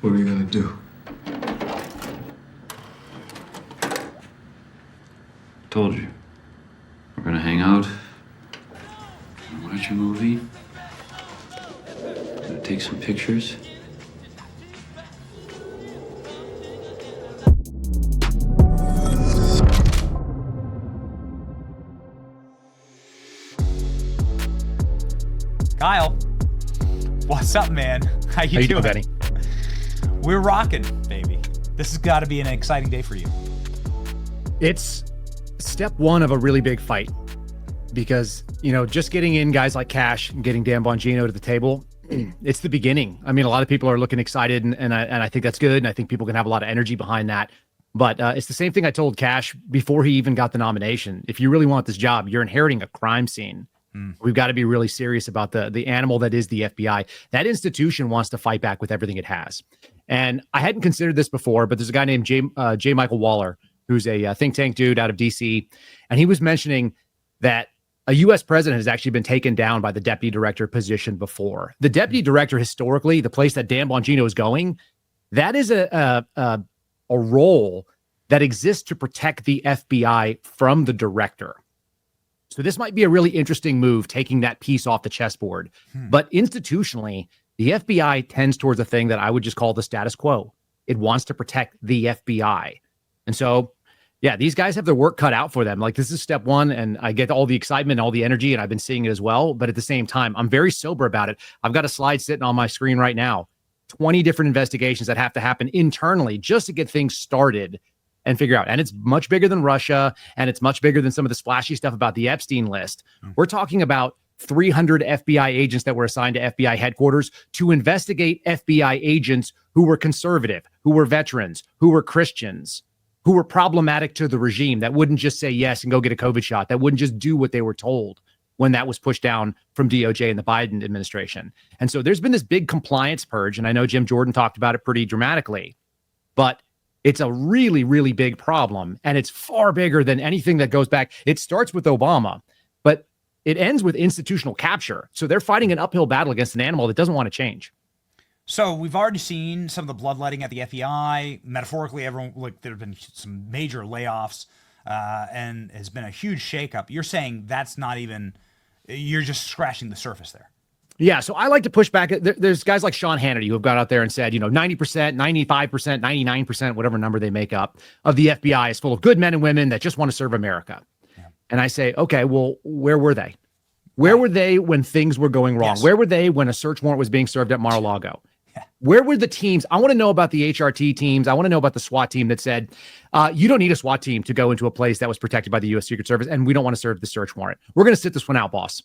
What are you gonna do? Told you. We're gonna hang out, gonna watch a movie, gonna take some pictures. Kyle, what's up, man? How you doing, Benny? We're rocking, baby. This has got to be an exciting day for you. It's step one of a really big fight because, just getting in guys like Cash and getting Dan Bongino to the table, it's the beginning. I mean, a lot of people are looking excited, and I think that's good, and I think people can have a lot of energy behind that. But it's the same thing I told Cash before he even got the nomination. If you really want this job, you're inheriting a crime scene. We've got to be really serious about the animal that is the FBI. That institution wants to fight back with everything it has. And I hadn't considered this before, but there's a guy named J. Michael Waller, who's a think tank dude out of DC. And he was mentioning that a U.S. president has actually been taken down by the deputy director position before. The deputy director, historically, the place that Dan Bongino is going, that is a role that exists to protect the FBI from the director. So this might be a really interesting move, taking that piece off the chessboard. But institutionally, the FBI tends towards a thing that I would just call the status quo. It wants to protect the FBI. And so, yeah, these guys have their work cut out for them. Like, this is step one, and I get all the excitement, all the energy, and I've been seeing it as well. But at the same time, I'm very sober about it. I've got a slide sitting on my screen right now, 20 different investigations that have to happen internally just to get things started and figure out. And it's much bigger than Russia, and it's much bigger than some of the splashy stuff about the Epstein list. We're talking about 300 FBI agents that were assigned to FBI headquarters to investigate FBI agents who were conservative, who were veterans, who were Christians, who were problematic to the regime, that wouldn't just say yes and go get a COVID shot, that wouldn't just do what they were told when that was pushed down from DOJ and the Biden administration. And so there's been this big compliance purge, and I know Jim Jordan talked about it pretty dramatically, but it's a really, really big problem, and it's far bigger than anything that goes back. It starts with Obama, but it ends with institutional capture. So they're fighting an uphill battle against an animal that doesn't want to change. So we've already seen some of the bloodletting at the FBI. Metaphorically, there have been some major layoffs, and has been a huge shakeup. You're saying that's not even, you're just scratching the surface there. Yeah, so I like to push back. There's guys like Sean Hannity who have gone out there and said, 90%, 95%, 99%, whatever number they make up, of the FBI is full of good men and women that just want to serve America. Yeah. And I say, okay, well, where were they? Where were they when things were going wrong? Yes. Where were they when a search warrant was being served at Mar-a-Lago? Yeah. Where were the teams? I want to know about the HRT teams. I want to know about the SWAT team that said, you don't need a SWAT team to go into a place that was protected by the U.S. Secret Service, and we don't want to serve the search warrant. We're going to sit this one out, boss.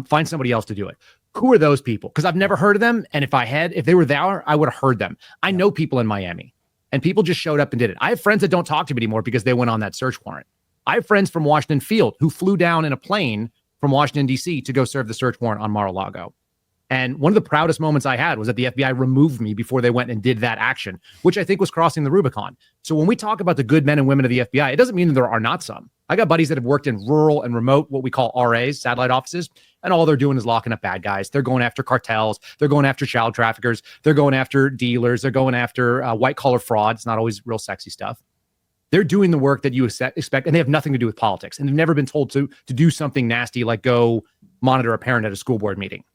Find somebody else to do it. Who are those people? Because I've never heard of them. And if they were there, I would have heard them. I know people in Miami, and people just showed up and did it. I have friends that don't talk to me anymore because they went on that search warrant. I have friends from Washington Field who flew down in a plane from Washington, D.C. to go serve the search warrant on Mar-a-Lago. And one of the proudest moments I had was that the FBI removed me before they went and did that action, which I think was crossing the Rubicon. So when we talk about the good men and women of the FBI, it doesn't mean that there are not some. I got buddies that have worked in rural and remote, what we call RAs, satellite offices, and all they're doing is locking up bad guys. They're going after cartels. They're going after child traffickers. They're going after dealers. They're going after white-collar fraud. It's not always real sexy stuff. They're doing the work that you expect, and they have nothing to do with politics. And they've never been told to do something nasty like go monitor a parent at a school board meeting.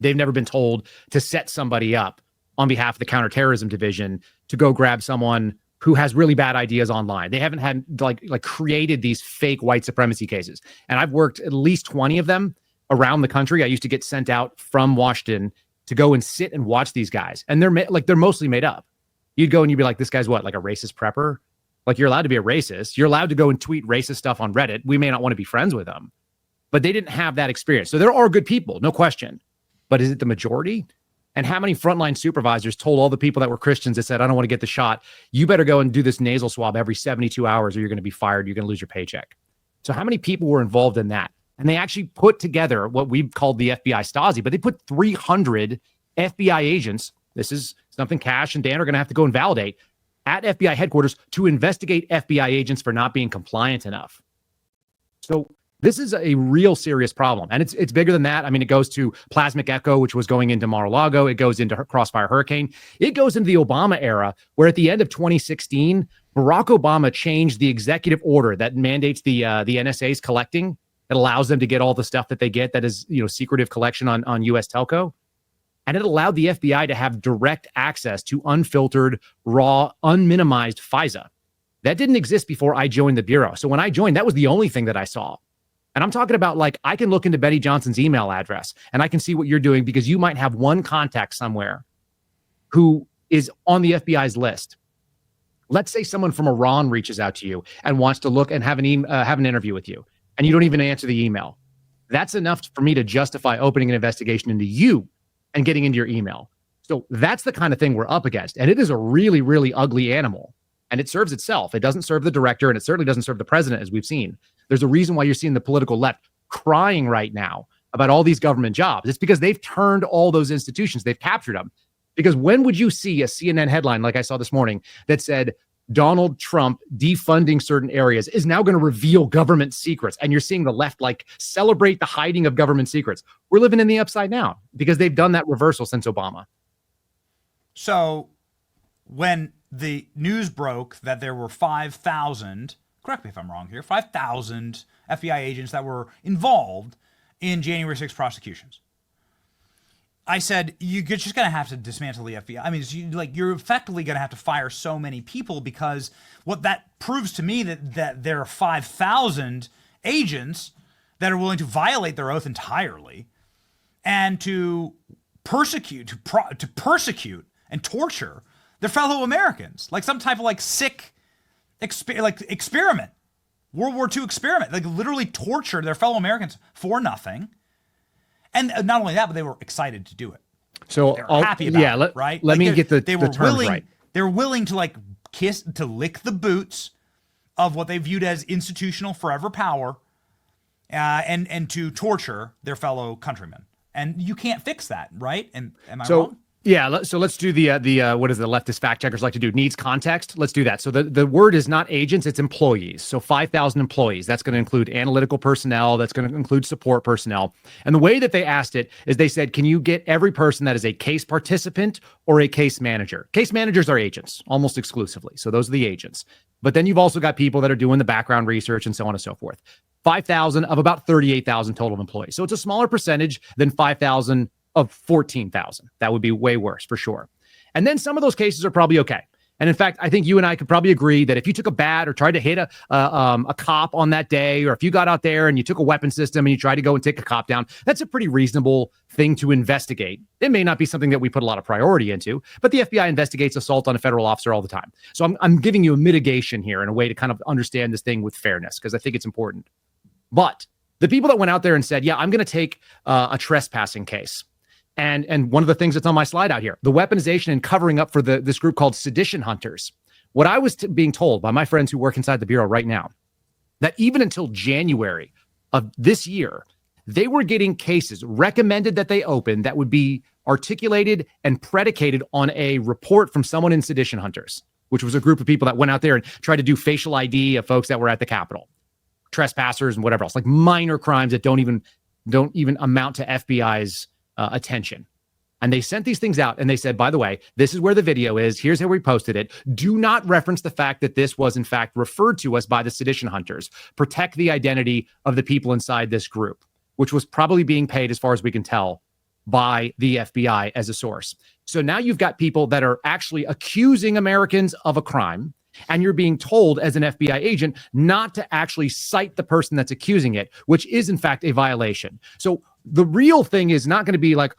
They've never been told to set somebody up on behalf of the counterterrorism division to go grab someone who has really bad ideas online. They haven't had like created these fake white supremacy cases. And I've worked at least 20 of them around the country. I used to get sent out from Washington to go and sit and watch these guys. And they're mostly made up. You'd go and you'd be like, this guy's what, like a racist prepper? Like, you're allowed to be a racist. You're allowed to go and tweet racist stuff on Reddit. We may not want to be friends with them, but they didn't have that experience. So there are good people, no question. But is it the majority? And how many frontline supervisors told all the people that were Christians that said, I don't want to get the shot, you better go and do this nasal swab every 72 hours or you're going to be fired, you're going to lose your paycheck. So how many people were involved in that? And they actually put together what we've called the FBI Stasi, but they put 300 FBI agents, this is something Cash and Dan are going to have to go and validate, at FBI headquarters to investigate FBI agents for not being compliant enough. So This is a real serious problem. And it's bigger than that. I mean, it goes to Plasmic Echo, which was going into Mar-a-Lago. It goes into Crossfire Hurricane. It goes into the Obama era, where at the end of 2016, Barack Obama changed the executive order that mandates the NSA's collecting, that allows them to get all the stuff that they get that is, secretive collection on US telco. And it allowed the FBI to have direct access to unfiltered, raw, unminimized FISA. That didn't exist before I joined the Bureau. So when I joined, that was the only thing that I saw. And I'm talking about, like, I can look into Betty Johnson's email address and I can see what you're doing, because you might have one contact somewhere who is on the FBI's list. Let's say someone from Iran reaches out to you and wants to look and have an interview with you, and you don't even answer the email. That's enough for me to justify opening an investigation into you and getting into your email. So that's the kind of thing we're up against. And it is a really, really ugly animal. And it serves itself. It doesn't serve the director, and it certainly doesn't serve the president, as we've seen. There's a reason why you're seeing the political left crying right now about all these government jobs. It's because they've turned all those institutions. They've captured them. Because when would you see a CNN headline, like I saw this morning, that said Donald Trump defunding certain areas is now going to reveal government secrets? And you're seeing the left celebrate the hiding of government secrets. We're living in the upside down because they've done that reversal since Obama. So when the news broke that there were 5,000, correct me if I'm wrong here, 5,000 FBI agents that were involved in January 6th prosecutions, I said, you're just going to have to dismantle the FBI. I mean, you're effectively going to have to fire so many people, because what that proves to me that there are 5,000 agents that are willing to violate their oath entirely and to persecute, and torture their fellow Americans, like some type of sick experiment, World War II experiment, literally torture their fellow Americans for nothing. And not only that, but they were excited to do it. So they were happy about it, right? Let me get the terms right. They were willing to lick the boots of what they viewed as institutional forever power, and to torture their fellow countrymen. And you can't fix that, right? And am I wrong? Yeah, so let's do the what does the leftist fact checkers like to do? Needs context. Let's do that. So the word is not agents, it's employees. So 5,000 employees. That's going to include analytical personnel. That's going to include support personnel. And the way that they asked it is they said, can you get every person that is a case participant or a case manager? Case managers are agents almost exclusively. So those are the agents. But then you've also got people that are doing the background research and so on and so forth. 5,000 of about 38,000 total employees. So it's a smaller percentage than 5,000 of 14,000. That would be way worse for sure. And then some of those cases are probably okay. And in fact, I think you and I could probably agree that if you took a bat or tried to hit a cop on that day, or if you got out there and you took a weapon system and you tried to go and take a cop down, that's a pretty reasonable thing to investigate. It may not be something that we put a lot of priority into, but the FBI investigates assault on a federal officer all the time. So I'm giving you a mitigation here in a way to kind of understand this thing with fairness, because I think it's important. But the people that went out there and said, yeah, I'm going to take a trespassing case. And one of the things that's on my slide out here, the weaponization and covering up for this group called sedition hunters. What I was being told by my friends who work inside the Bureau right now, that even until January of this year, they were getting cases recommended that they open that would be articulated and predicated on a report from someone in sedition hunters, which was a group of people that went out there and tried to do facial ID of folks that were at the Capitol, trespassers and whatever else, like minor crimes that don't even amount to FBI's attention. And they sent these things out and they said, by the way, this is where the video is. Here's how we posted it. Do not reference the fact that this was in fact referred to us by the sedition hunters. Protect the identity of the people inside this group, which was probably being paid, as far as we can tell, by the FBI as a source. So now you've got people that are actually accusing Americans of a crime, and you're being told as an FBI agent not to actually cite the person that's accusing it, which is in fact a violation. So the real thing is not going to be like,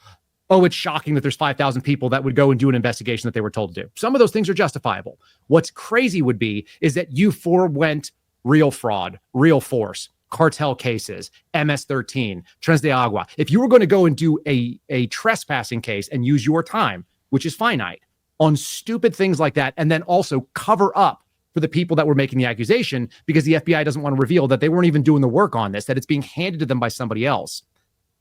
oh, it's shocking that there's 5,000 people that would go and do an investigation that they were told to do. Some of those things are justifiable. What's crazy would be is that you forewent real fraud, real force, cartel cases, MS-13, Tres de Agua. If you were going to go and do a trespassing case and use your time, which is finite, on stupid things like that, and then also cover up for the people that were making the accusation, because the FBI doesn't want to reveal that they weren't even doing the work on this, that it's being handed to them by somebody else.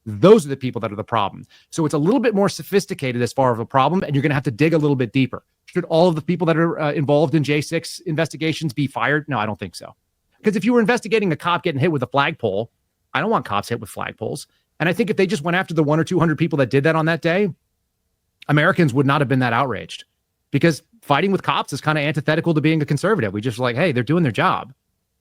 Those are the people that are the problem. So it's a little bit more sophisticated as far as a problem, and you're going to have to dig a little bit deeper. Should all of the people that are involved in J6 investigations be fired? No, I don't think so. Because if you were investigating a cop getting hit with a flagpole, I don't want cops hit with flagpoles. And I think if they just went after the 100 or 200 people that did that on that day, Americans would not have been that outraged, because fighting with cops is kind of antithetical to being a conservative. We just like, hey, they're doing their job.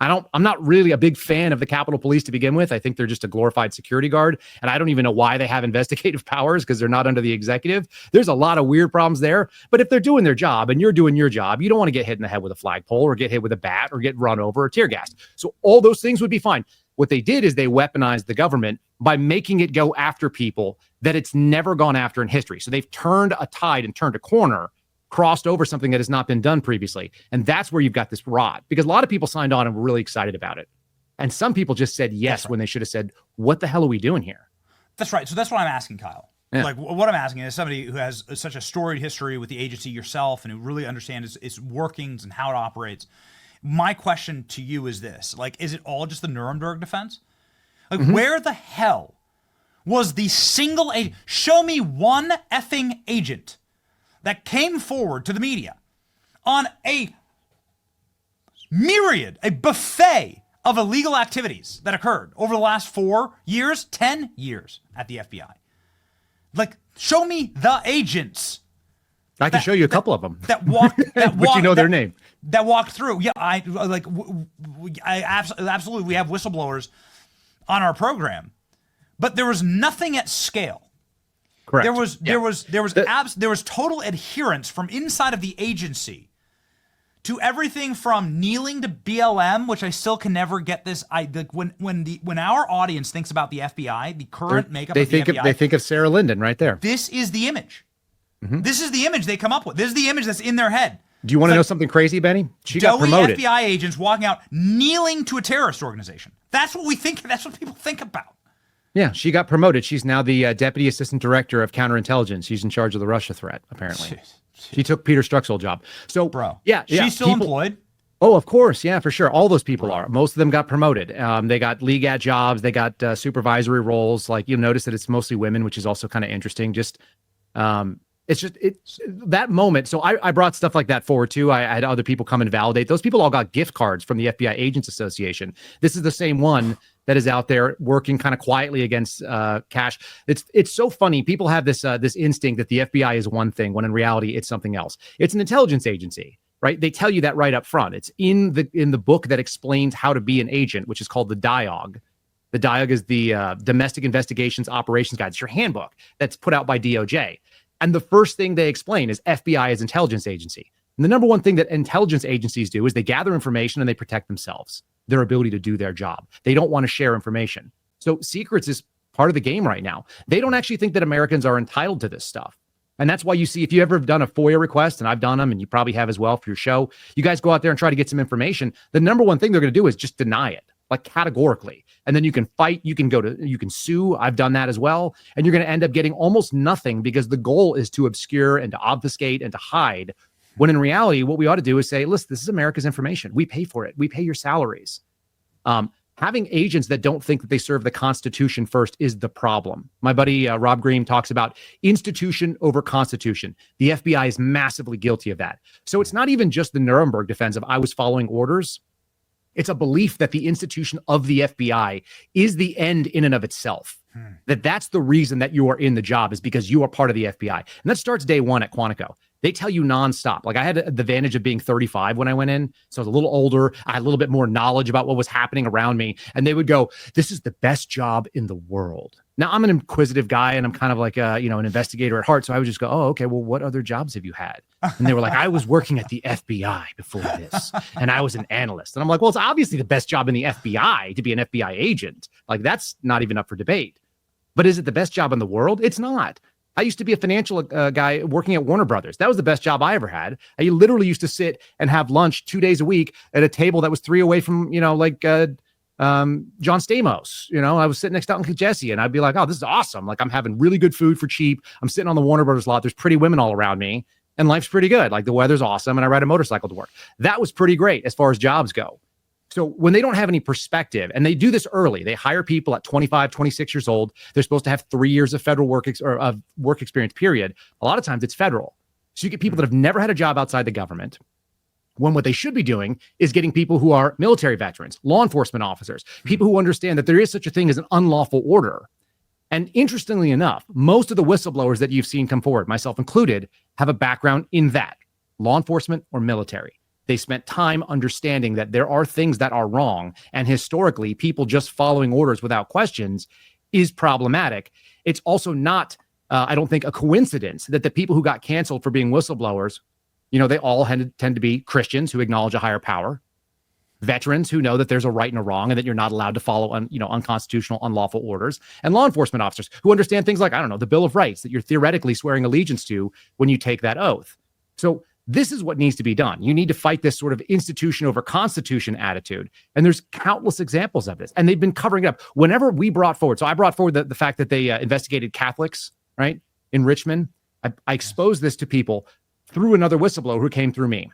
I'm not really a big fan of the Capitol Police to begin with. I think they're just a glorified security guard. And I don't even know why they have investigative powers, because they're not under the executive. There's a lot of weird problems there. But if they're doing their job and you're doing your job, you don't want to get hit in the head with a flagpole or get hit with a bat or get run over or tear gassed. So all those things would be fine. What they did is they weaponized the government by making it go after people that it's never gone after in history. So they've turned a tide and turned a corner, crossed over something that has not been done previously. And that's where you've got this rot, because a lot of people signed on and were really excited about it. And some people just said yes when they should have said, what the hell are we doing here? That's right. So that's what I'm asking, Kyle. Yeah. Like, what I'm asking is somebody who has such a storied history with the agency yourself and who really understands its workings and how it operates. My question to you is this: like, is it all just the Nuremberg defense? Like, where the hell was the single agent? Show me one effing agent that came forward to the media on a buffet of illegal activities that occurred over the last 4 years, 10 years at the FBI. Like, show me the agents. I can show you a couple of them that walked. But you know their name. That walked through. Yeah, I absolutely. We have whistleblowers on our program, but there was nothing at scale. Correct. There was total adherence from inside of the agency to everything from kneeling to BLM, which I still can never get this. When our audience thinks about the FBI, the current makeup of the FBI, they think of Sarah Linden right there. This is the image. This is the image they come up with. This is the image that's in their head. Do you want to know something crazy, Benny? She got promoted. FBI agents walking out kneeling to a terrorist organization. That's what we think. That's what people think about. Yeah, she got promoted. She's now the Deputy Assistant Director of Counterintelligence. She's in charge of the Russia threat, apparently. She took Peter Strzok's old job. So, yeah. She's still employed? Oh, of course. Yeah, for sure. All those people are. Most of them got promoted. They got legat jobs. They got supervisory roles. Like, you'll notice that it's mostly women, which is also kind of interesting. It's that moment. So I brought stuff like that forward too. I had other people come and validate. Those people all got gift cards from the FBI Agents Association. This is the same one that is out there working kind of quietly against cash. It's so funny. People have this instinct that the FBI is one thing when in reality it's something else. It's an intelligence agency, right? They tell you that right up front. It's in the book that explains how to be an agent, which is called the DIOG. The DIOG is the Domestic Investigations Operations Guide. It's your handbook that's put out by DOJ. And the first thing they explain is FBI is intelligence agency. And the number one thing that intelligence agencies do is they gather information and they protect themselves, their ability to do their job. They don't want to share information. So secrets is part of the game right now. They don't actually think that Americans are entitled to this stuff. And that's why you see, if you ever have done a FOIA request, and I've done them, and you probably have as well for your show, you guys go out there and try to get some information. The number one thing they're going to do is just deny it, like categorically. And then you can fight, you can sue. I've done that as well. And you're going to end up getting almost nothing, because the goal is to obscure and to obfuscate and to hide. When in reality, what we ought to do is say, listen, this is America's information. We pay for it. We pay your salaries. Having agents that don't think that they serve the Constitution first is the problem. My buddy Rob Green talks about institution over constitution. The FBI is massively guilty of that. So it's not even just the Nuremberg defense of I was following orders. It's a belief that the institution of the FBI is the end in and of itself. That's the reason that you are in the job, is because you are part of the FBI. And that starts day one at Quantico. They tell you nonstop. Like, I had the advantage of being 35 when I went in. So I was a little older. I had a little bit more knowledge about what was happening around me. And they would go, this is the best job in the world. Now, I'm an inquisitive guy, and I'm kind of like an investigator at heart. So I would just go, oh, okay, well, what other jobs have you had? And they were like, I was working at the FBI before this, and I was an analyst. And I'm like, well, it's obviously the best job in the FBI to be an FBI agent. Like, that's not even up for debate. But is it the best job in the world? It's not. I used to be a financial guy working at Warner Brothers. That was the best job I ever had. I literally used to sit and have lunch 2 days a week at a table that was 3 away from, John Stamos. I was sitting next to Uncle Jesse, and I'd be like, oh, this is awesome. Like, I'm having really good food for cheap. I'm sitting on the Warner Brothers lot. There's pretty women all around me, and life's pretty good. Like, the weather's awesome, and I ride a motorcycle to work. That was pretty great as far as jobs go. So when they don't have any perspective, and they do this early, they hire people at 25, 26 years old. They're supposed to have 3 years of federal work experience, period. A lot of times it's federal. So you get people that have never had a job outside the government. when what they should be doing is getting people who are military veterans, law enforcement officers, people who understand that there is such a thing as an unlawful order. And interestingly enough, most of the whistleblowers that you've seen come forward, myself included, have a background in that, law enforcement or military. They spent time understanding that there are things that are wrong. And historically, people just following orders without questions is problematic. It's also not, I don't think, a coincidence that the people who got canceled for being whistleblowers, they all tend to be Christians who acknowledge a higher power, veterans who know that there's a right and a wrong and that you're not allowed to follow unconstitutional, unlawful orders, and law enforcement officers who understand things like, the Bill of Rights that you're theoretically swearing allegiance to when you take that oath. So this is what needs to be done. You need to fight this sort of institution over constitution attitude. And there's countless examples of this. And they've been covering it up. Whenever we brought forward, so I brought forward the fact that they investigated Catholics, right, in Richmond. I exposed this to people through another whistleblower who came through me.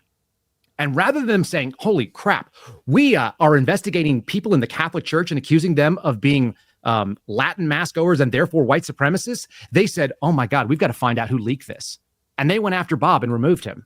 And rather than them saying, holy crap, we are investigating people in the Catholic Church and accusing them of being Latin mass goers and therefore white supremacists, they said, oh my God, we've got to find out who leaked this. And they went after Bob and removed him.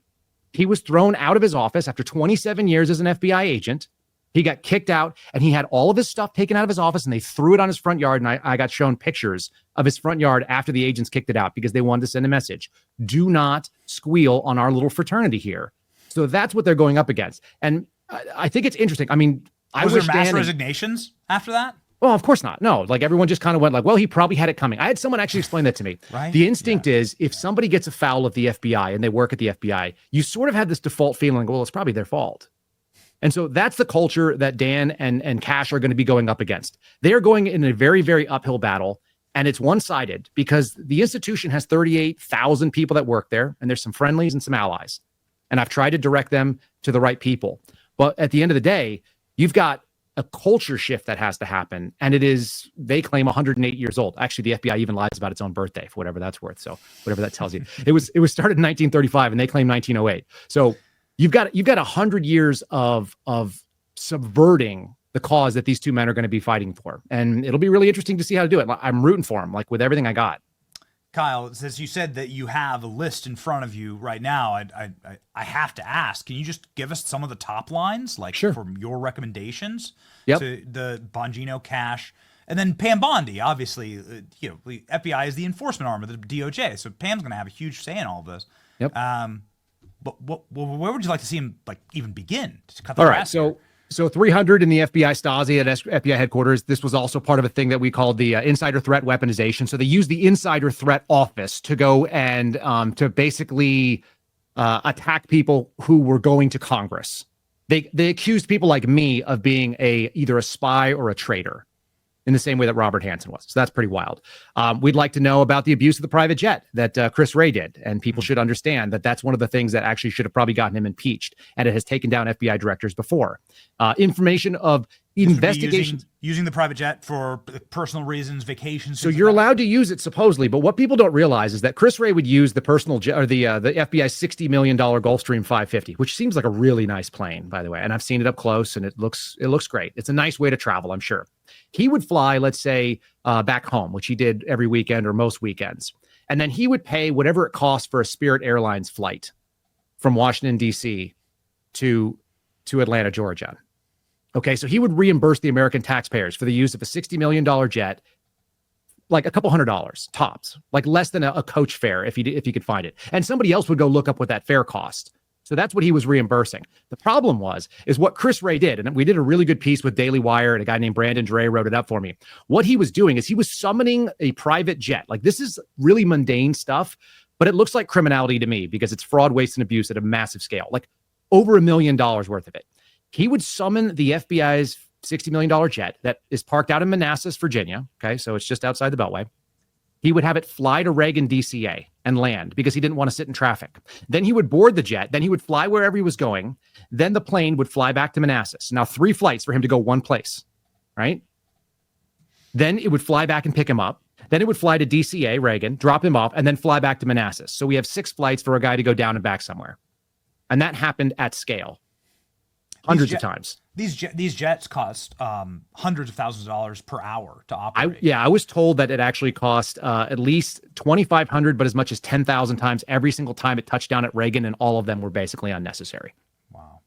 He was thrown out of his office after 27 years as an FBI agent. He got kicked out and he had all of his stuff taken out of his office and they threw it on his front yard. And I got shown pictures of his front yard after the agents kicked it out because they wanted to send a message. Do not squeal on our little fraternity here. So that's what they're going up against. And I think it's interesting. I mean, was there mass resignations after that? Well, of course not. No, like everyone just kind of went like, well, he probably had it coming. I had someone actually explain that to me. Right? The instinct is if somebody gets a foul of the FBI and they work at the FBI, you sort of have this default feeling, well, it's probably their fault. And so that's the culture that Dan and Cash are going to be going up against. They are going in a very, very uphill battle. And it's one-sided because the institution has 38,000 people that work there. And there's some friendlies and some allies. And I've tried to direct them to the right people. But at the end of the day, you've got a culture shift that has to happen. And they claim 108 years old. Actually, the FBI even lies about its own birthday for whatever that's worth. So whatever that tells you. It was started in 1935 and they claim 1908. So you've got 100 years of subverting the cause that these two men are going to be fighting for. And it'll be really interesting to see how to do it. I'm rooting for them, like with everything I got. Kyle, since you said that you have a list in front of you right now, I have to ask, can you just give us some of the top lines, like Sure. from your recommendations Yep. to the Bongino, Cash, and then Pam Bondi? Obviously, the FBI is the enforcement arm of the DOJ, so Pam's going to have a huge say in all of this. Yep. But where would you like to see him even begin to cut the All right. grass here? So 300 in the FBI Stasi at FBI headquarters. This was also part of a thing that we called the insider threat weaponization. So they used the insider threat office to go and to basically attack people who were going to Congress. They accused people like me of being either a spy or a traitor, in the same way that Robert Hansen was. So that's pretty wild. We'd like to know about the abuse of the private jet that Chris Wray did. And people should understand that that's one of the things that actually should have probably gotten him impeached. And it has taken down FBI directors before. Information of investigations. Using the private jet for personal reasons, vacations. So you're allowed to use it supposedly, but what people don't realize is that Chris Wray would use the personal jet or the FBI's $60 million Gulfstream 550, which seems like a really nice plane, by the way. And I've seen it up close and it looks great. It's a nice way to travel, I'm sure. He would fly, let's say, back home, which he did every weekend or most weekends. And then he would pay whatever it costs for a Spirit Airlines flight from Washington, D.C. to Atlanta, Georgia. Okay, so he would reimburse the American taxpayers for the use of a $60 million jet, like a couple $100 tops, like less than a coach fare if he could find it. And somebody else would go look up what that fare cost. So that's what he was reimbursing. The problem is what Chris Wray did, and we did a really good piece with Daily Wire, and a guy named Brandon Dre wrote it up for me. What he was doing is he was summoning a private jet. Like, this is really mundane stuff, but it looks like criminality to me because it's fraud, waste, and abuse at a massive scale, like over $1 million worth of it. He would summon the FBI's $60 million jet that is parked out in Manassas, Virginia. Okay, so it's just outside the Beltway. He would have it fly to Reagan, DCA and land because he didn't want to sit in traffic. Then he would board the jet. Then he would fly wherever he was going. Then the plane would fly back to Manassas. Now 3 flights for him to go one place, right? Then it would fly back and pick him up. Then it would fly to DCA, Reagan, drop him off, and then fly back to Manassas. So we have 6 flights for a guy to go down and back somewhere. And that happened at scale. Hundreds of times. These jets cost hundreds of thousands of dollars per hour to operate. I was told that it actually cost at least $2,500, but as much as 10,000 times every single time it touched down at Reagan, and all of them were basically unnecessary. Wow.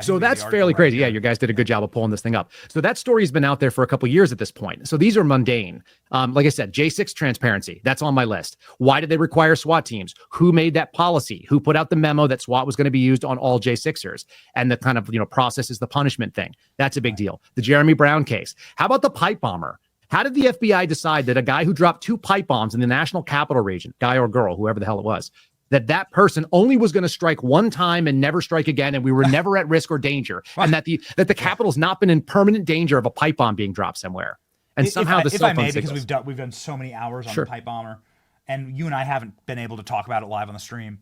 So that's fairly crazy. Yeah, you guys did a good job of pulling this thing up. So that story's been out there for a couple of years at this point. So these are mundane. Like I said, J6 transparency, that's on my list. Why did they require SWAT teams? Who made that policy? Who put out the memo that SWAT was going to be used on all J6ers? And the kind of, process is the punishment thing. That's a big deal. The Jeremy Brown case. How about the pipe bomber? How did the FBI decide that a guy who dropped 2 pipe bombs in the national capital region, guy or girl, whoever the hell it was, that person only was going to strike one time and never strike again, and we were never at risk or danger, and that the Capitol's not been in permanent danger of a pipe bomb being dropped somewhere? And somehow the cell phone signals. Because we've done so many hours on the pipe bomber, and you and I haven't been able to talk about it live on the stream.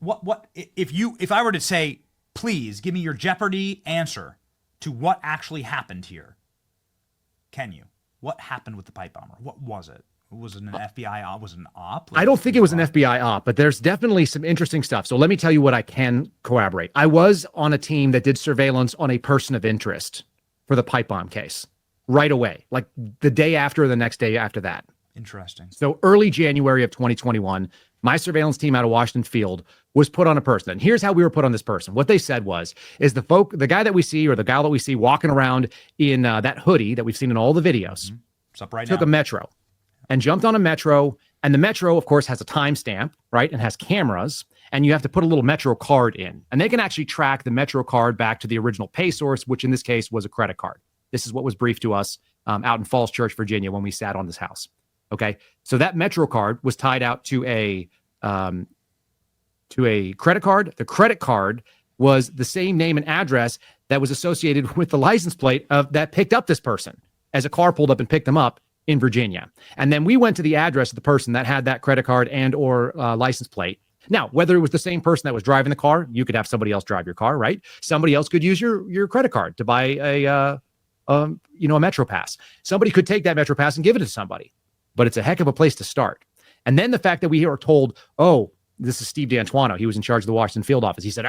What if I were to say, please give me your Jeopardy answer to what actually happened here? Can you? What happened with the pipe bomber? What was it? Was it an FBI op? Was it an op? I don't think it was an FBI op, but there's definitely some interesting stuff. So let me tell you what I can corroborate. I was on a team that did surveillance on a person of interest for the pipe bomb case right away, like the day after or the next day after that. Interesting. So early January of 2021, my surveillance team out of Washington Field was put on a person. And here's how we were put on this person. What they said is the guy that we see, or the gal that we see walking around in that hoodie that we've seen in all the videos, It's up right took now. a Metro and jumped on a Metro. And the Metro, of course, has a timestamp, right? And has cameras. And you have to put a little Metro card in. And they can actually track the Metro card back to the original pay source, which in this case was a credit card. This is what was briefed to us out in Falls Church, Virginia, when we sat on this house. Okay. So that Metro card was tied out to a credit card. The credit card was the same name and address that was associated with the license plate that picked up this person as a car pulled up and picked them up in Virginia. And then we went to the address of the person that had that credit card and or license plate. Now, whether it was the same person that was driving the car, you could have somebody else drive your car, right? Somebody else could use your credit card to buy a Metro Pass. Somebody could take that Metro Pass and give it to somebody, but it's a heck of a place to start. And then the fact that we are told, oh, this is Steve D'Antuono. He was in charge of the Washington field office. He said,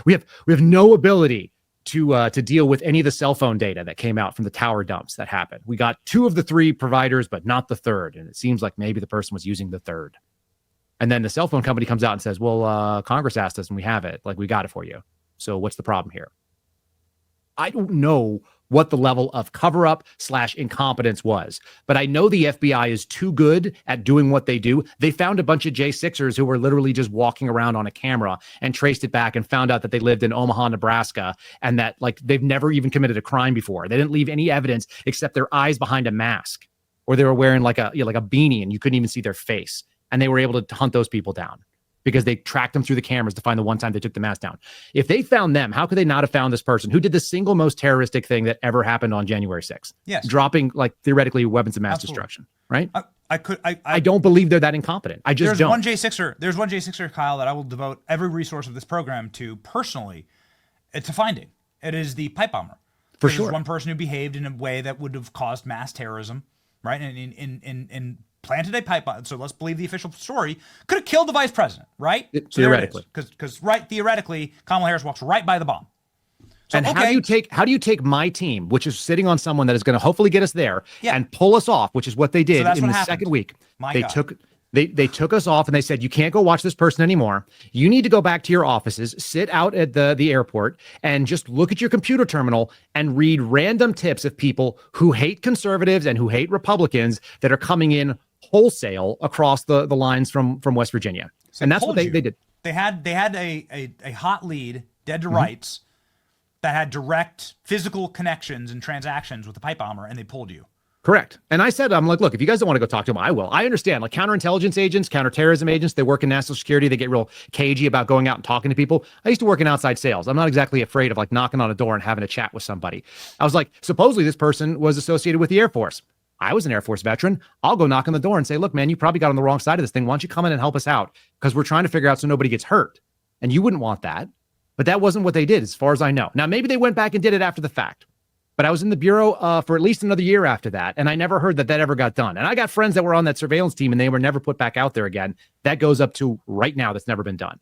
we have no ability to deal with any of the cell phone data that came out from the tower dumps that happened. We got 2 of the 3 providers, but not the third. And it seems like maybe the person was using the third. And then the cell phone company comes out and says, well, Congress asked us and we have it. Like, we got it for you. So what's the problem here? I don't know what the level of cover-up / incompetence was, but I know the FBI is too good at doing what they do. They found a bunch of J6ers who were literally just walking around on a camera and traced it back and found out that they lived in Omaha, Nebraska, and that they've never even committed a crime before. They didn't leave any evidence except their eyes behind a mask, or they were wearing like a beanie and you couldn't even see their face. And they were able to hunt those people down because they tracked them through the cameras to find the one time they took the mask down. If they found them, how could they not have found this person who did the single most terroristic thing that ever happened on January 6th? Yes. Dropping, theoretically, weapons of mass destruction, right? I don't believe they're that incompetent. I just don't. There's one J6er, Kyle, that I will devote every resource of this program to personally. It's a finding. It is the pipe bomber. For sure. There's one person who behaved in a way that would have caused mass terrorism, right? And planted a pipe bomb. So let's believe the official story. Could have killed the vice president, right? Theoretically. Because theoretically, Kamala Harris walks right by the bomb. So, and how do you take my team, which is sitting on someone that is going to hopefully get us there, and pull us off, which is what they did in the second week. They took us off and they said, you can't go watch this person anymore. You need to go back to your offices, sit out at the airport, and just look at your computer terminal and read random tips of people who hate conservatives and who hate Republicans that are coming in wholesale across the lines from West Virginia. So and that's what they did. They had a hot lead, dead to rights, that had direct physical connections and transactions with the pipe bomber, and they pulled you. Correct. And I said, I'm like, look, if you guys don't want to go talk to him, I will. I understand. Like counterintelligence agents, counterterrorism agents, they work in national security. They get real cagey about going out and talking to people. I used to work in outside sales. I'm not exactly afraid of knocking on a door and having a chat with somebody. I was like, supposedly this person was associated with the Air Force. I was an Air Force veteran. I'll go knock on the door and say, look, man, you probably got on the wrong side of this thing. Why don't you come in and help us out? Because we're trying to figure out so nobody gets hurt. And you wouldn't want that. But that wasn't what they did, as far as I know. Now, maybe they went back and did it after the fact. But I was in the Bureau for at least another year after that, and I never heard that ever got done. And I got friends that were on that surveillance team, and they were never put back out there again. That goes up to right now. That's never been done.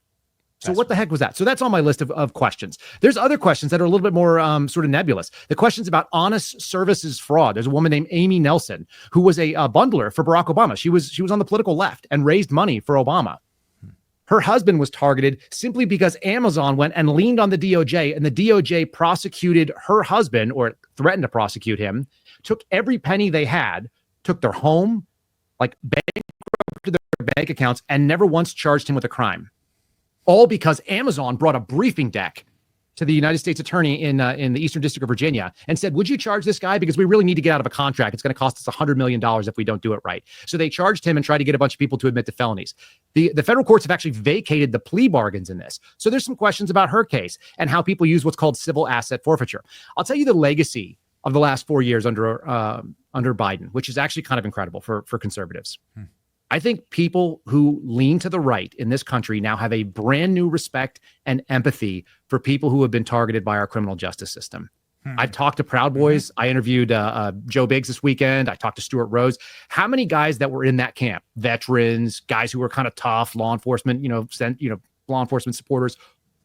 So what the heck was that? So that's on my list of questions. There's other questions that are a little bit more sort of nebulous. The questions about honest services fraud. There's a woman named Amy Nelson who was a bundler for Barack Obama. She was on the political left and raised money for Obama. Her husband was targeted simply because Amazon went and leaned on the DOJ, and the DOJ prosecuted her husband, or threatened to prosecute him, took every penny they had, took their home, like bankrupted their bank accounts, and never once charged him with a crime. All because Amazon brought a briefing deck to the United States attorney in the Eastern District of Virginia and said, would you charge this guy? Because we really need to get out of a contract. It's going to cost us $100 million if we don't do it right. So they charged him and tried to get a bunch of people to admit to felonies. The federal courts have actually vacated the plea bargains in this. So there's some questions about her case and how people use what's called civil asset forfeiture. I'll tell you the legacy of the last 4 years under Biden, which is actually kind of incredible for conservatives. I think people who lean to the right in this country now have a brand new respect and empathy for people who have been targeted by our criminal justice system. I've talked to Proud Boys. I interviewed Joe Biggs this weekend. I talked to Stuart Rose. How many guys that were in that camp, veterans, guys who were kind of tough, law enforcement, law enforcement supporters,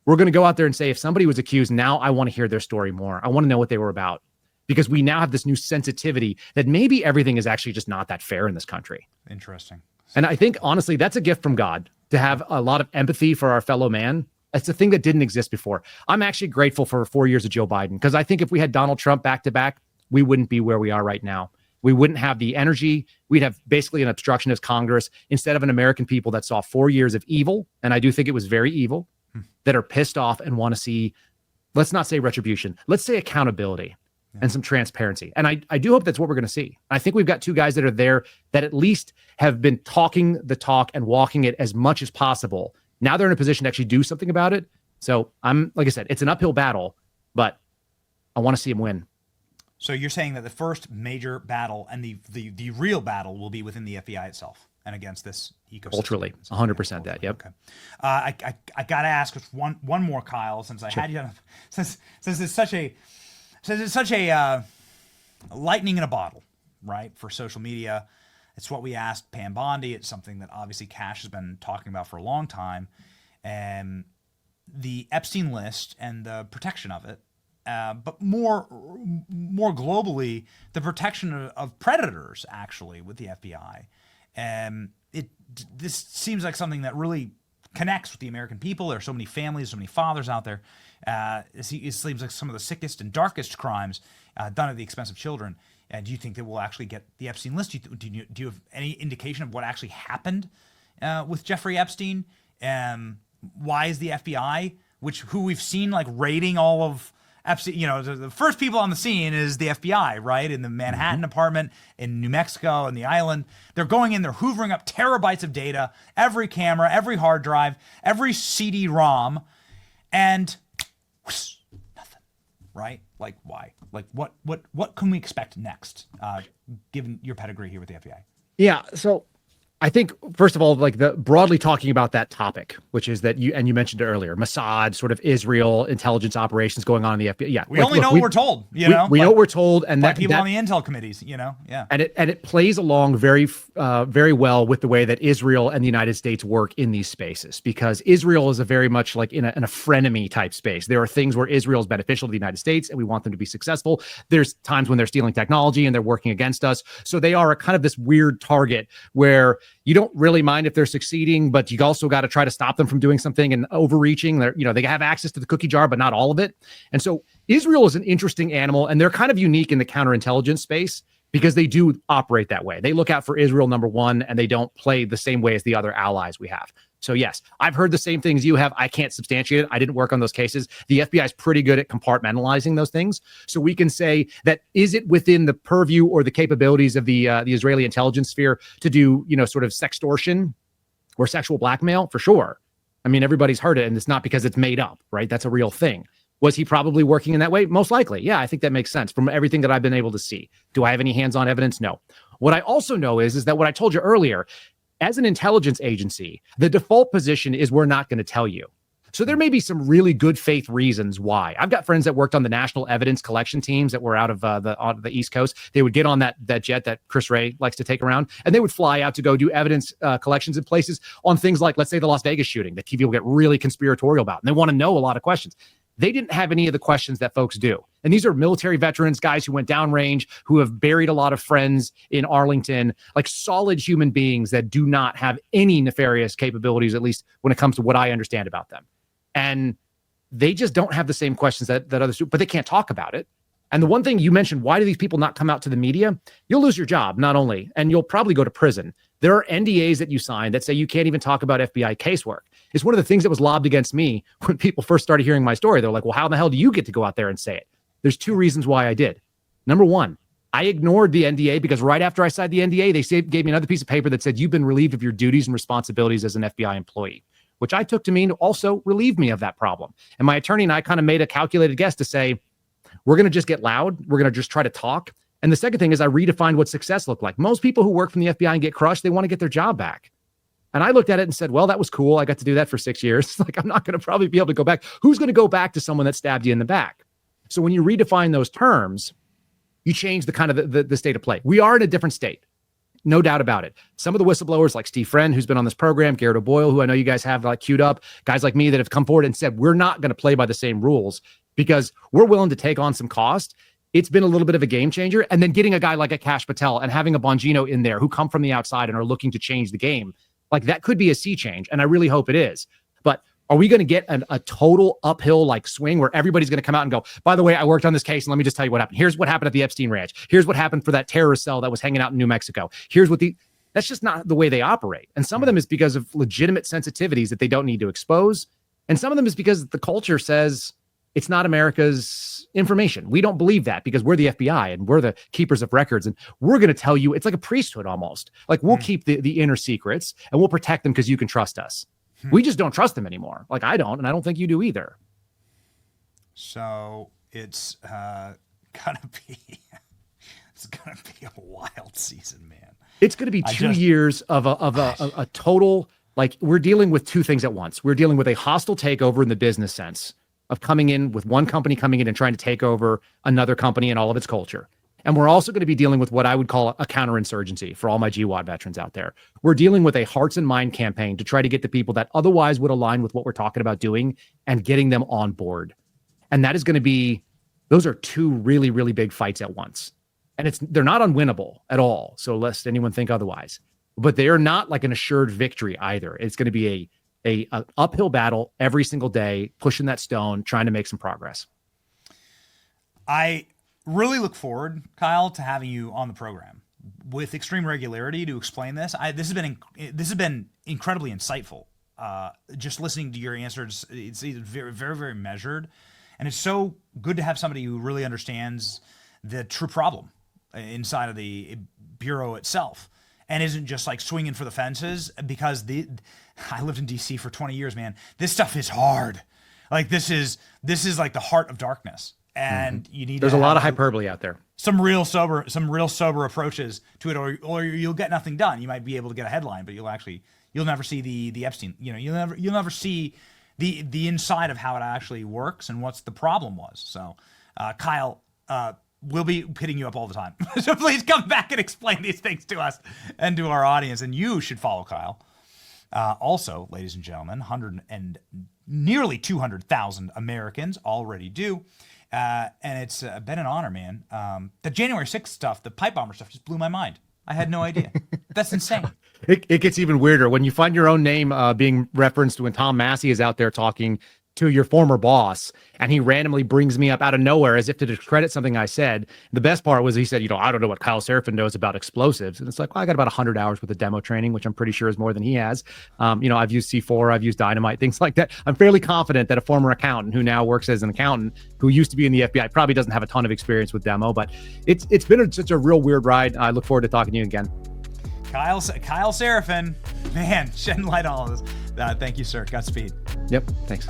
were going to go out there and say, if somebody was accused, now I want to hear their story more. I want to know what they were about. Because we now have this new sensitivity that maybe everything is actually just not that fair in this country. Interesting. And I think, honestly, that's a gift from God to have a lot of empathy for our fellow man. It's a thing that didn't exist before. I'm actually grateful for 4 years of Joe Biden, because I think if we had Donald Trump back to back, we wouldn't be where we are right now. We wouldn't have the energy. We'd have basically an obstructionist Congress instead of an American people that saw 4 years of evil. And I do think it was very evil, that are pissed off and want to see, let's not say retribution, let's say accountability. And some transparency. And I do hope that's what we're going to see. I think we've got two guys that are there that at least have been talking the talk and walking it as much as possible. Now they're in a position to actually do something about it. So like I said, it's an uphill battle, but I want to see him win. So you're saying that the first major battle and the real battle will be within the FBI itself and against this ecosystem. Culturally, 100% that. Yep. Okay. I got to ask one more, Kyle, since I had you on, since it's such a lightning in a bottle, right, for social media. It's what we asked Pam Bondi. It's something that obviously Cash has been talking about for a long time. And the Epstein list and the protection of it, but more globally, the protection of predators, actually, with the FBI. This seems like something that really connects with the American people. There are so many families, so many fathers out there. It seems like some of the sickest and darkest crimes done at the expense of children. Do you think that we'll actually get the Epstein list? Do you have any indication of what actually happened with Jeffrey Epstein? Why is the FBI, who we've seen like raiding all of Epstein, the first people on the scene is the FBI, right? In the Manhattan apartment, in New Mexico, and the island. They're going in, they're hoovering up terabytes of data, every camera, every hard drive, every CD-ROM, and nothing, right? Like, why? Like, what can we expect next, given your pedigree here with the FBI? Yeah, so I think, first of all, like broadly talking about that topic, which is that you mentioned it earlier, Mossad, sort of Israel intelligence operations going on in the FBI. Yeah, we only know what we're told, we know what we're told, and that people on the intel committees, yeah. And it plays along very well with the way that Israel and the United States work in these spaces, because Israel is a very much like in a frenemy type space. There are things where Israel is beneficial to the United States, and we want them to be successful. There's times when they're stealing technology and they're working against us. So they are a kind of this weird target where you don't really mind if they're succeeding, but you also got to try to stop them from doing something and overreaching. They have access to the cookie jar, but not all of it. And so Israel is an interesting animal, and they're kind of unique in the counterintelligence space because they do operate that way. They look out for Israel, number one, and they don't play the same way as the other allies we have. So yes, I've heard the same things you have. I can't substantiate it. I didn't work on those cases. The FBI is pretty good at compartmentalizing those things. So we can say that, is it within the purview or the capabilities of the Israeli intelligence sphere to do, sort of sextortion or sexual blackmail? For sure. I mean, everybody's heard it, and it's not because it's made up, right? That's a real thing. Was he probably working in that way? Most likely. Yeah, I think that makes sense from everything that I've been able to see. Do I have any hands-on evidence? No. What I also know is that what I told you earlier, as an intelligence agency, the default position is we're not going to tell you. So there may be some really good faith reasons why. I've got friends that worked on the national evidence collection teams that were out of the East Coast. They would get on that jet that Chris Wray likes to take around, and they would fly out to go do evidence collections in places on things like, let's say, the Las Vegas shooting that TV will get really conspiratorial about, and they want to know a lot of questions. They didn't have any of the questions that folks do. And these are military veterans, guys who went downrange, who have buried a lot of friends in Arlington, like solid human beings that do not have any nefarious capabilities, at least when it comes to what I understand about them. And they just don't have the same questions that others do, but they can't talk about it. And the one thing you mentioned, why do these people not come out to the media? You'll lose your job, not only, and you'll probably go to prison. There are NDAs that you sign that say you can't even talk about FBI casework. It's one of the things that was lobbed against me when people first started hearing my story. They're like, well, how the hell do you get to go out there and say it? There's two reasons why I did. Number one, I ignored the NDA because right after I signed the NDA, they gave me another piece of paper that said, you've been relieved of your duties and responsibilities as an FBI employee, which I took to mean also relieved me of that problem. And my attorney and I kind of made a calculated guess to say, we're going to just get loud. We're going to just try to talk. And the second thing is I redefined what success looked like. Most people who work from the FBI and get crushed, they want to get their job back. And I looked at it and said, well, that was cool. I got to do that for 6 years. Like, I'm not going to probably be able to go back. Who's going to go back to someone that stabbed you in the back? So when you redefine those terms, you change the kind of the state of play. We are in a different state. No doubt about it. Some of the whistleblowers like Steve Friend, who's been on this program, Garrett O'Boyle, who I know you guys have like queued up, guys like me that have come forward and said, we're not going to play by the same rules because we're willing to take on some cost. It's been a little bit of a game changer. And then getting a guy like a Kash Patel and having a Bongino in there who come from the outside and are looking to change the game, like that could be a sea change. And I really hope it is. But are we going to get a total uphill like swing where everybody's going to come out and go, by the way, I worked on this case and let me just tell you what happened. Here's what happened at the Epstein ranch. Here's what happened for that terrorist cell that was hanging out in New Mexico. Here's what that's just not the way they operate. And some of them is because of legitimate sensitivities that they don't need to expose. And some of them is because the culture says it's not America's information. We don't believe that because we're the FBI and we're the keepers of records. And we're going to tell you, it's like a priesthood almost. Like we'll keep the inner secrets and we'll protect them because you can trust us. We just don't trust them anymore. Like I don't, and I don't think you do either. So it's gonna be a wild season, man. It's gonna be 2 years of a total, like we're dealing with two things at once. We're dealing with a hostile takeover in the business sense of coming in with one company coming in and trying to take over another company and all of its culture. And we're also going to be dealing with what I would call a counterinsurgency for all my GWAD veterans out there. We're dealing with a hearts and mind campaign to try to get the people that otherwise would align with what we're talking about doing and getting them on board. And that is going to be, those are two really, really big fights at once. And they're not unwinnable at all. So lest anyone think otherwise, but they are not like an assured victory either. It's going to be a uphill battle every single day, pushing that stone, trying to make some progress. I really look forward, Kyle, to having you on the program with extreme regularity to explain this. This has been incredibly insightful. Just listening to your answers, it's very, very, very measured, and it's so good to have somebody who really understands the true problem inside of the bureau itself, and isn't just like swinging for the fences. Because I lived in DC for 20 years, man. This stuff is hard. Like this is like the heart of darkness. And you need. There's a lot of hyperbole out there. Some real sober approaches to it, or you'll get nothing done. You might be able to get a headline, but you'll never see the Epstein. You'll never see the inside of how it actually works and what's the problem was. So, Kyle, we'll be hitting you up all the time. So please come back and explain these things to us and to our audience. And you should follow Kyle. Also, ladies and gentlemen, nearly 200,000 Americans already do. And it's been an honor, man. The January 6th stuff, the pipe bomber stuff just blew my mind. I had no idea. That's insane. It gets even weirder when you find your own name being referenced when Tom Massey is out there talking to your former boss, and he randomly brings me up out of nowhere as if to discredit something I said. The best part was he said, I don't know what Kyle Seraphin knows about explosives. And it's like, well, I got about 100 hours with the demo training, which I'm pretty sure is more than he has. I've used C4, I've used dynamite, things like that. I'm fairly confident that a former accountant who now works as an accountant who used to be in the FBI probably doesn't have a ton of experience with demo, but it's been such a real weird ride. I look forward to talking to you again. Kyle Seraphin, man, shedding light on all of this. Thank you, sir. Godspeed. Yep. Thanks.